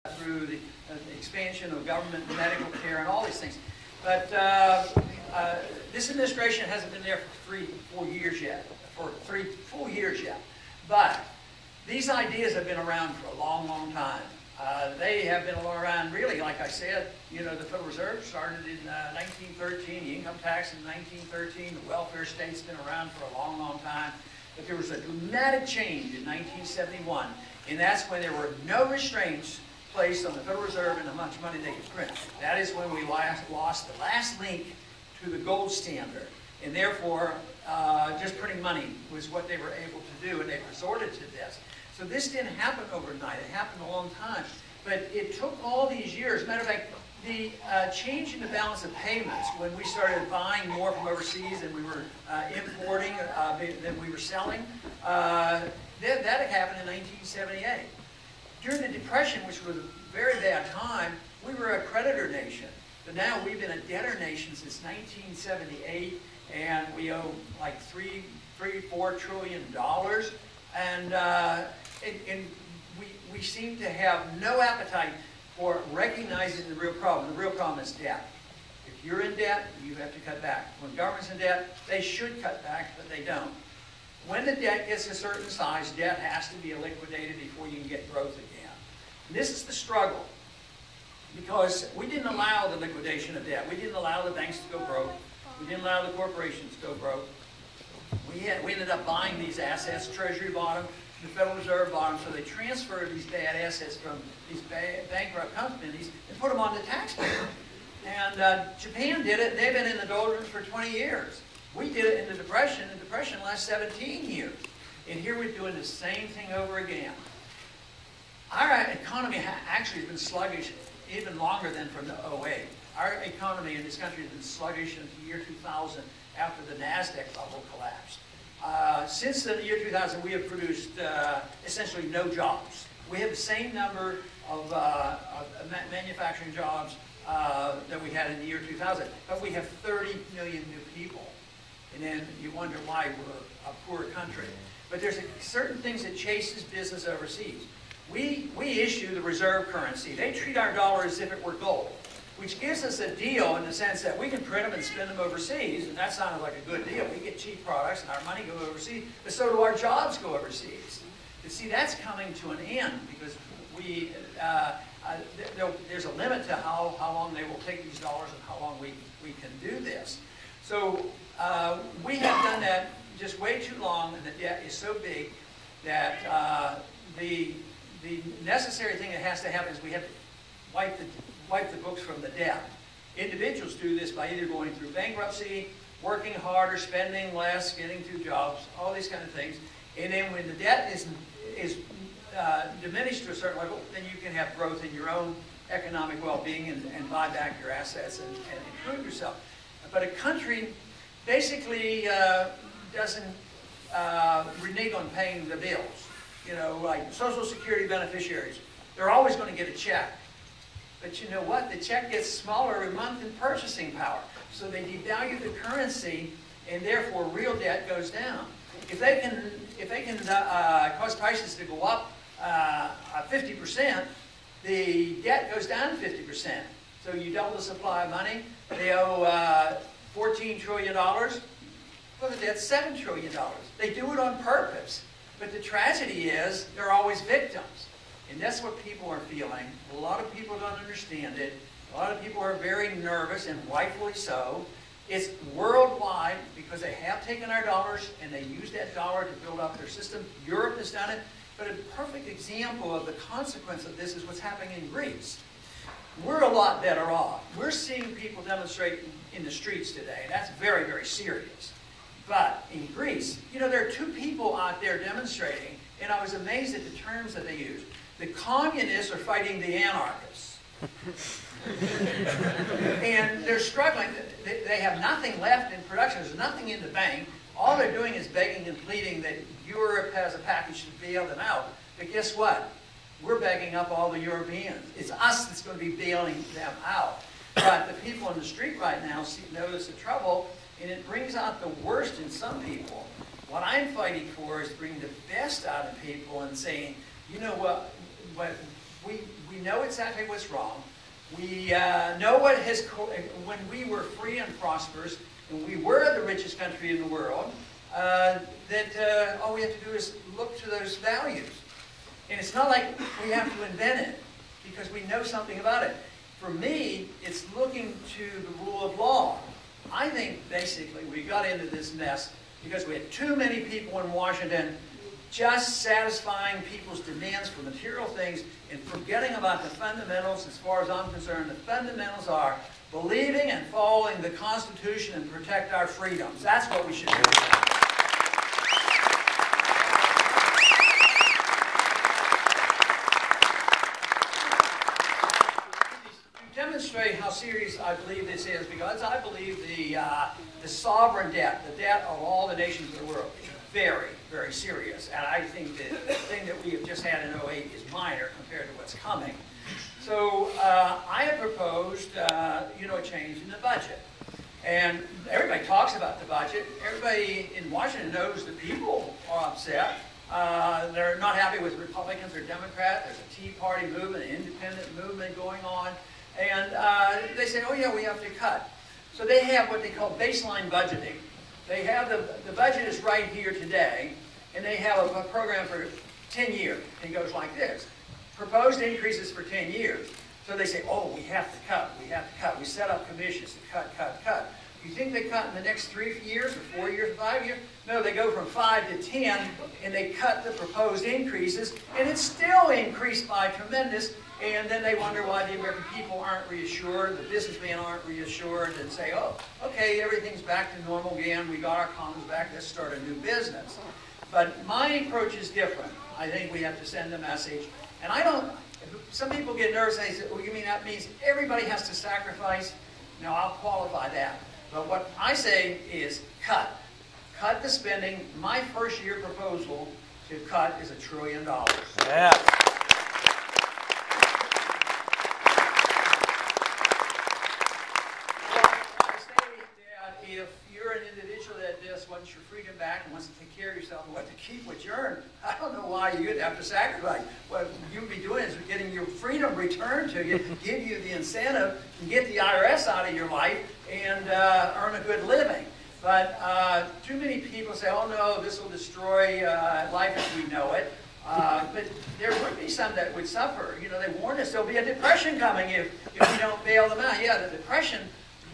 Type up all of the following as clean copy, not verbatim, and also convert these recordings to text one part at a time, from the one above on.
through the expansion of government and medical care and all these things. But this administration hasn't been there for 4 years yet, for 3 full years yet. But these ideas have been around for a long, long time. They have been around, really, like I said, you know, the Federal Reserve started in 1913, the income tax in 1913, the welfare state's been around for a long, long time. But there was a dramatic change in 1971, and that's when there were no restraints placed on the Federal Reserve and how much money they could print. That is when we lost the last link to the gold standard, and therefore just printing money was what they were able to do, and they resorted to this. So this didn't happen overnight. It happened a long time. But it took all these years. Matter of fact, the change in the balance of payments, when we started buying more from overseas than we were importing, than we were selling, that happened in 1978. During the Depression, which was a very bad time, we were a creditor nation. But now we've been a debtor nation since 1978, and we owe like $4 trillion. And we seem to have no appetite for recognizing the real problem. The real problem is debt. If you're in debt, you have to cut back. When government's in debt, they should cut back, but they don't. When the debt gets a certain size, debt has to be liquidated before you can get growth again. And this is the struggle, because we didn't allow the liquidation of debt. We didn't allow the banks to go broke. We didn't allow the corporations to go broke. We ended up buying these assets. Treasury bought them. The Federal Reserve bought them. So they transferred these bad assets from these bankrupt companies and put them on the taxpayer. And Japan did it. They've been in the doldrums for 20 years. We did it in the Depression. The Depression lasted 17 years. And here we're doing the same thing over again. Our economy actually has been sluggish even longer than from the 08. Our economy in this country has been sluggish since the year 2000 after the NASDAQ bubble collapsed. Since the year 2000, we have produced essentially no jobs. We have the same number of manufacturing jobs that we had in the year 2000, but we have 30 million new people. And then you wonder why we're a poor country. But there's certain things that chases business overseas. We issue the reserve currency. They treat our dollar as if it were gold, which gives us a deal in the sense that we can print them and spend them overseas, and that sounded like a good deal. We get cheap products and our money goes overseas, but so do our jobs go overseas. But see, that's coming to an end because there's a limit to how long they will take these dollars and how long we can do this. So we have done that just way too long, and the debt is so big that the necessary thing that has to happen is we have to wipe the books from the debt. Individuals do this by either going through bankruptcy, working harder, spending less, getting 2 jobs, all these kind of things. And then when the debt is diminished to a certain level, then you can have growth in your own economic well-being and buy back your assets and improve yourself. But a country basically doesn't renege on paying the bills. You know, like Social Security beneficiaries, they're always going to get a check. But you know what? The check gets smaller every month in purchasing power. So they devalue the currency, and therefore real debt goes down. If they can cause prices to go up 50%, the debt goes down 50%. So you double the supply of money. They owe $14 trillion. Well, the debt's $7 trillion. They do it on purpose. But the tragedy is they're always victims. And that's what people are feeling. A lot of people don't understand it. A lot of people are very nervous, and rightfully so. It's worldwide because they have taken our dollars and they use that dollar to build up their system. Europe has done it. But a perfect example of the consequence of this is what's happening in Greece. We're a lot better off. We're seeing people demonstrate in the streets today, and that's very, very serious. But in Greece, you know, there are 2 people out there demonstrating, and I was amazed at the terms that they used. The communists are fighting the anarchists. And they're struggling. They have nothing left in production. There's nothing in the bank. All they're doing is begging and pleading that Europe has a package to bail them out. But guess what? We're begging up all the Europeans. It's us that's going to be bailing them out. But the people on the street right now notice the trouble, and it brings out the worst in some people. What I'm fighting for is to bring the best out of people and saying, you know what we know exactly what's wrong. We know what has, when we were free and prosperous, and we were the richest country in the world, that all we have to do is look to those values. And it's not like we have to invent it, because we know something about it. For me, it's looking to the rule of law. I think basically we got into this mess because we had too many people in Washington just satisfying people's demands for material things and forgetting about the fundamentals. As far as I'm concerned, the fundamentals are believing and following the Constitution and protect our freedoms. That's what we should do. Demonstrate how serious I believe this is, because I believe the sovereign debt, the debt of all the nations of the world, is very, very serious. And I think that the thing that we have just had in '08 is minor compared to what's coming. So I have proposed, a change in the budget. And everybody talks about the budget. Everybody in Washington knows the people are upset. They're not happy with Republicans or Democrats. There's a Tea Party movement, an independent movement going on. And they say, oh yeah, we have to cut. So they have what they call baseline budgeting. They have the budget is right here today, and they have a program for 10 years. And it goes like this. Proposed increases for 10 years. So they say, oh, we have to cut, we have to cut. We set up commissions to cut, cut, cut. You think they cut in the next 3 years or 4 years or 5 years? No, they go from 5 to 10, and they cut the proposed increases, and it's still increased by tremendous. And then they wonder why the American people aren't reassured, the businessmen aren't reassured, and say, oh, okay, everything's back to normal again, we got our commons back, let's start a new business. But my approach is different. I think we have to send a message. And I don't, some people get nervous and they say, well, you mean that means everybody has to sacrifice? No, I'll qualify that. But what I say is cut. Cut the spending. My first year proposal to cut is $1 trillion. Yeah. If you're an individual that just wants your freedom back and wants to take care of yourself and wants to keep what you earn, I don't know why you'd have to sacrifice. What you'd be doing is getting your freedom returned to you, give you the incentive, and get the IRS out of your life and earn a good living. But too many people say, oh no, this will destroy life as we know it. But there would be some that would suffer. You know, they warn us there'll be a depression coming if we don't bail them out. Yeah, the depression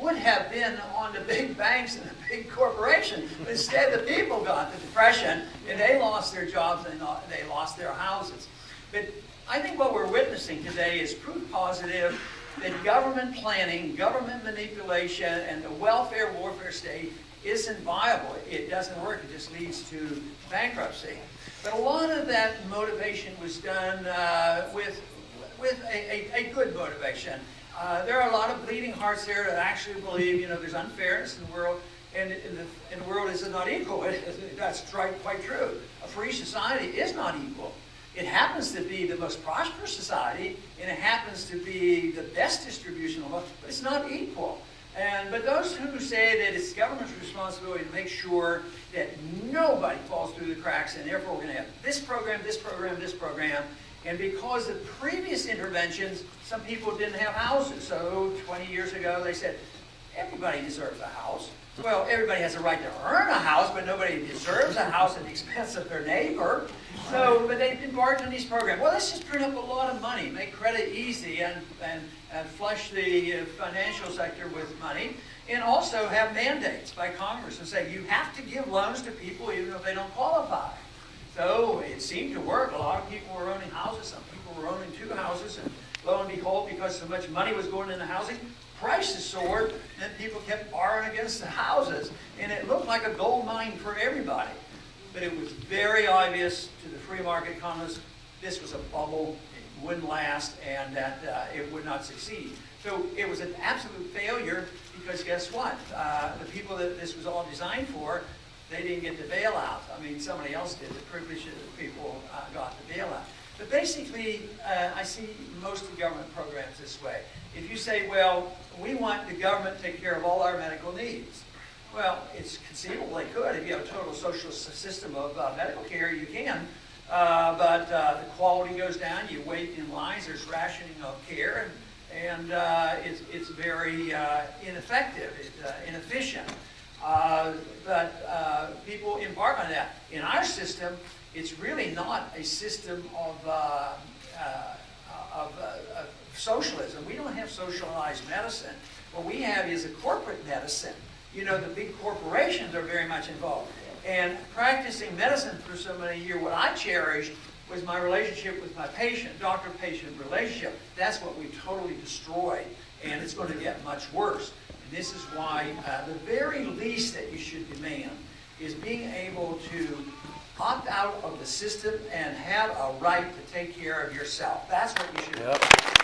would have been on the big banks and the big corporations. But instead, the people got the depression, and they lost their jobs, and they lost their houses. But I think what we're witnessing today is proof positive that government planning, government manipulation, and the welfare warfare state isn't viable. It doesn't work. It just leads to bankruptcy. But a lot of that motivation was done with a good motivation. There are a lot of bleeding hearts there that actually believe, there's unfairness in the world, and the world is not equal. That's quite true. A free society is not equal. It happens to be the most prosperous society, and it happens to be the best distribution of wealth, but it's not equal. But those who say that it's government's responsibility to make sure that nobody falls through the cracks, and therefore we're going to have this program, this program, this program, and because of previous interventions, some people didn't have houses. So 20 years ago, they said, everybody deserves a house. Well, everybody has a right to earn a house, but nobody deserves a house at the expense of their neighbor. So, but they've embarked on these programs. Well, let's just print up a lot of money, make credit easy, and flush the financial sector with money, and also have mandates by Congress and say, you have to give loans to people even if they don't qualify. So it seemed to work. A lot of people were owning houses. Some people were owning 2 houses. And lo and behold, because so much money was going into housing, prices soared, and people kept borrowing against the houses. And it looked like a gold mine for everybody. But it was very obvious to the free market economists this was a bubble, it wouldn't last, and that it would not succeed. So it was an absolute failure because guess what? The people that this was all designed for, they didn't get the bailout. I mean, somebody else did. The privileged people got the bailout. But basically, I see most of the government programs this way. If you say, well, we want the government to take care of all our medical needs. Well, it's conceivable they could. If you have a total socialist system of medical care, you can. but the quality goes down. You wait in lines. There's rationing of care, and it's very ineffective, inefficient. But people embark on that. In our system, it's really not a system of socialism. We don't have socialized medicine. What we have is a corporate medicine. You know, the big corporations are very much involved. And practicing medicine for so many years, what I cherished was my relationship with my patient, doctor-patient relationship. That's what we totally destroyed, and it's going to get much worse. And this is why the very least that you should demand is being able to opt out of the system and have a right to take care of yourself. That's what you should do.